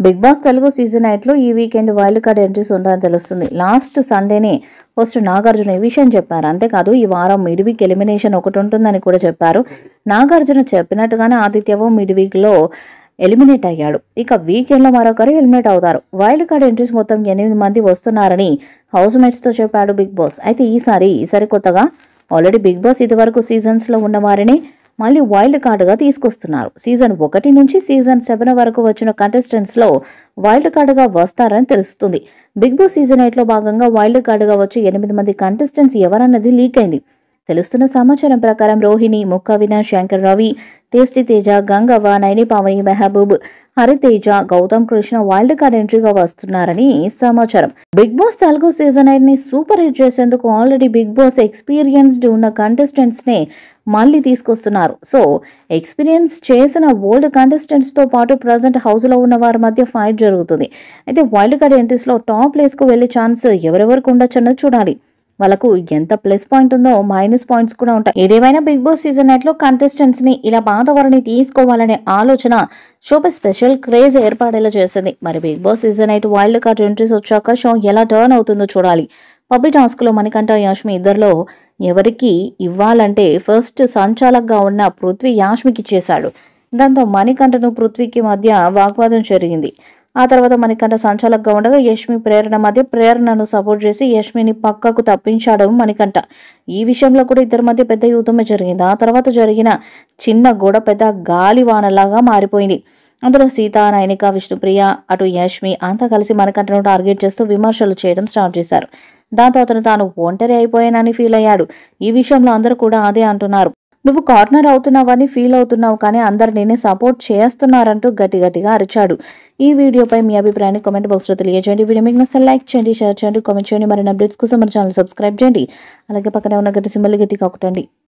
Big Boss Telugu season 8లో ఈ weekend wild card entries ఉంటాయని తెలుస్తుంది. లాస్ట్ సండేనే హోస్ట్ నాగార్జున ఈ విషయం చెప్పారు. అంతేకాదు ఈ వారం మిడ్ వీక్ ఎలిమినేషన్ ఒకటి ఉంటుందని కూడా చెప్పారు. నాగార్జున చెప్పినట్టుగానే ఆదిత్యవు మిడ్ వీక్ లో ఎలిమినేట్ అయ్యాడు. ఇక వీకెండ్ లో మరొకరు ఎలిమినేట్ అవుతారు. వైల్డ్ కార్డ్ ఎంట్రీస్ మొత్తం 8 మంది వస్తున్నారని హౌస్ మేట్స్ తో చెప్పాడు బిగ్ బాస్. అయితే ఈసారి కొత్తగా ఆల్రెడీ బిగ్ బాస్ ఇదివరకు సీజన్స్ లో ఉన్న వారిని మళ్ళీ వైల్డ్ కార్డుగా తీసుకొస్తున్నారు. సీజన్ 1 నుంచి సీజన్ 7 వరకు వచ్చిన కంటెస్టెంట్స్ లో వైల్డ్ కార్డుగా వస్తారని తెలుస్తుంది. బిగ్ బాస్ సీజన్ 8లో భాగంగా వైల్డ్ కార్డుగా వచ్చి 8 మంది కంటెస్టెంట్స్ ఎవరన్నది లీక్ అయింది. తెలుస్తున్న సమాచారం ప్రకారం Rohini, Mukku Avinash, Shankar Ravi, tasty Teja, Gangavva, Naini Pavani, Mehboob, Hariteja, Gautham Krishna wild card ఎంట్రీగా వస్తున్నారని సమాచారం. బిగ్ బాస్ తెలుగు సీజన్ 8 ని సూపర్ హిట్ చేసేందుకు ఆల్రెడీ బిగ్ బాస్ ఎక్స్పీరియన్స్డ్ ఉన్న కంటెస్టెంట్స్ నే మళ్ళీ తీసుకొస్తున్నారు. సో ఎక్స్పీరియన్స్ చేసిన ఓల్డ్ కంటెస్టెంట్స్ తో పాటు ప్రజెంట్ హౌస్ లో ఉన్న వారి మధ్య ఫైట్ జరుగుతుంది. అయితే వైల్డ్ కార్డ్ ఎంట్రీస్ లో టాప్ ప్లేస్ కు వెళ్లే ఛాన్స్ ఎవరెవరికి ఉండొచ్చన్నది చూడాలి. వాళ్ళకు ఎంత ప్లస్ పాయింట్ ఉందో మైనస్ పాయింట్స్ కూడా ఉంటాయి. ఏదేమైనా బిగ్ బాస్ సీజన్ 8లో కంటెస్టెంట్స్ ని ఇలా పాతవారిని తీసుకోవాలనే ఆలోచన షోపై స్పెషల్ క్రేజ్ ఏర్పడేలా చేసింది. మరి Bigg Boss season 8 wild card entries వచ్చాక షో ఎలా టర్న్ అవుతుందో చూడాలి. పబ్బి టాస్క్ లో మణికంఠ, యాష్మి ఇద్దరిలో ఎవరికి ఇవ్వాలంటే ఫస్ట్ సంచాలక్గా ఉన్న పృథ్వీ యాష్మికి ఇచ్చేశాడు. దాంతో మణికంఠను పృథ్వీకి మధ్య వాగ్వాదం జరిగింది. ఆ తర్వాత మణికంఠ సంచాలక్గా ఉండగా యష్మి ప్రేరణ మధ్య ప్రేరణను సపోర్ట్ చేసి యష్మిని పక్కకు తప్పించాడు మణికంఠ. ఈ విషయంలో కూడా ఇద్దరి మధ్య పెద్ద యుద్ధమే జరిగింది. ఆ తర్వాత జరిగిన చిన్న గొడవ పెద్ద గాలివానలాగా మారిపోయింది. అందులో సీత, నైనిక, విష్ణుప్రియ, అటు యష్మి అంతా కలిసి మణికంఠను టార్గెట్ చేస్తూ విమర్శలు చేయడం స్టార్ట్ చేశారు. దాంతో అతను తాను ఒంటరి అయిపోయానని ఫీల్ అయ్యాడు. ఈ విషయంలో అందరూ కూడా అదే అంటున్నారు. నువ్వు కార్నర్ అవుతున్నావని ఫీల్ అవుతున్నావు, కానీ అందరు నేనే సపోర్ట్ చేస్తున్నారంటూ గట్టిగా అరిచాడు. ఈ వీడియోపై మీ అభిప్రాయాన్ని కామెంట్ బాక్స్ లో తెలియజేయండి. వీడియో మీకు నచ్చితే లైక్ చేయండి, షేర్ చేయండి, కామెంట్ చేయండి. మరిన్ని అప్డేట్స్ కోసం మన ఛానల్ సబ్స్క్రైబ్ చేయండి. అలాగే పక్కనే ఉన్న గట్టి సింబల్ గట్టిగా కొట్టండి.